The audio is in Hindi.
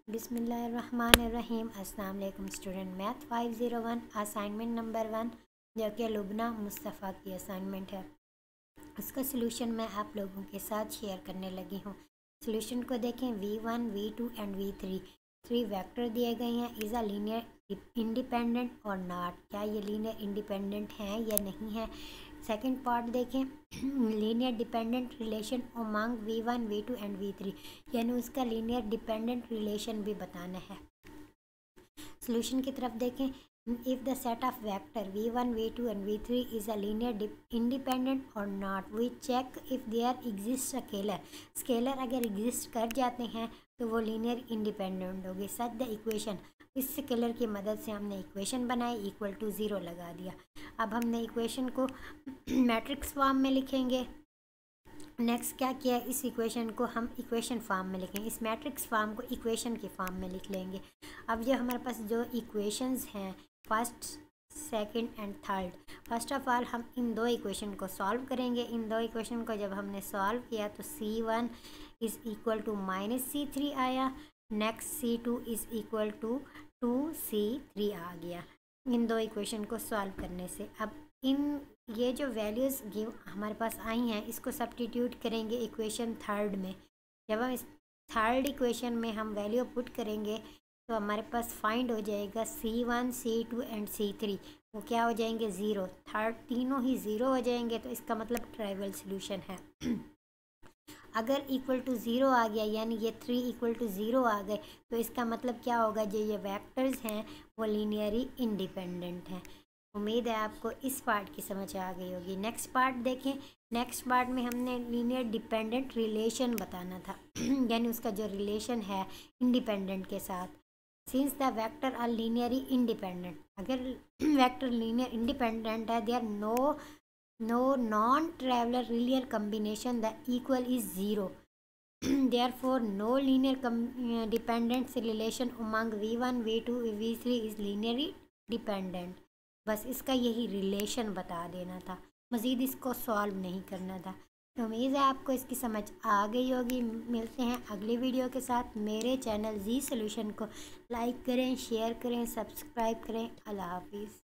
बिस्मिल्लाहिर्रहमानिर्रहीम। अस्सलाम वालेकुम स्टूडेंट। मैथ 501 असाइनमेंट नंबर 1 जो कि लुबना मुस्तफ़ा की असाइनमेंट है, उसका सलूशन मैं आप लोगों के साथ शेयर करने लगी हूँ। सलूशन को देखें। v1 v2 and v3 three vector दिए गए हैं। इज़ अ लीनियर इंडिपेंडेंट और नॉट, क्या ये लीनियर इंडिपेंडेंट हैं या नहीं है। सेकंड पार्ट देखें। Linear dependent relation among v1 v2 and v3, यानी उसका लीनियर डिपेंडेंट रिलेशन भी बताना है। सॉल्यूशन की तरफ देखें। If the set of vector v1 v2 and v3 is a linear independent और not, we check if there exist scalar. Scalar अगर एग्जिस्ट कर जाते हैं तो वो लीनियर इंडिपेंडेंट होगी। सच द इक्वेशन, इस स्केलर की मदद से हमने इक्वेशन बनाई, इक्वल टू 0 लगा दिया। अब हमने इक्वेशन को मैट्रिक्स फॉर्म में लिखेंगे। नेक्स्ट क्या किया, इस इक्वेशन को हम इक्वेशन फॉर्म में लिखेंगे, इस मैट्रिक्स फॉर्म को इक्वेशन के फॉर्म में लिख लेंगे। अब ये हमारे पास जो इक्वेशंस हैं first, second and third, first of all हम इन दो इक्वेशन को सॉल्व करेंगे। इन दो इक्वेशन को जब हमने सॉल्व किया तो c1 is equal to -c3 आया। Next c2 is equal to 2c3 आ गया इन दो इक्वेशन को सॉल्व करने से। अब इन ये जो वैल्यूज़ हमारे पास आई हैं इसको सब्स्टिट्यूट करेंगे इक्वेशन थर्ड में। जब हम इस थर्ड इक्वेशन में हम वैल्यू पुट करेंगे तो हमारे पास फाइंड हो जाएगा c1 c2 एंड c3, वो क्या हो जाएंगे 0। थर्ड तीनों ही 0 हो जाएंगे, तो इसका मतलब ट्राइवल सॉल्यूशन है। अगर इक्वल टू 0 आ गया यानी ये 3 इक्वल टू 0 आ गए तो इसका मतलब क्या होगा, जो ये वेक्टर्स हैं वो लीनियरली इंडिपेंडेंट हैं। उम्मीद है आपको इस पार्ट की समझ आ गई होगी। नेक्स्ट पार्ट देखें। नेक्स्ट पार्ट में हमने लीनियर डिपेंडेंट रिलेशन बताना था यानी उसका जो रिलेशन है इंडिपेंडेंट के साथ। Since the vector are linearly independent, अगर वेक्टर लीनियर इंडिपेंडेंट है, there no non-trivial linear combination the equal is 0. Therefore no linear dependence relation among v1 v2 v3 is linearly dependent। बस इसका यही रिलेशन बता देना था, मज़ीद इसको सॉल्व नहीं करना था। तो उम्मीद है आपको इसकी समझ आ गई होगी। मिलते हैं अगली वीडियो के साथ। मेरे चैनल जी सॉल्यूशन को लाइक करें, शेयर करें, सब्सक्राइब करें। अल्लाह हाफिज़।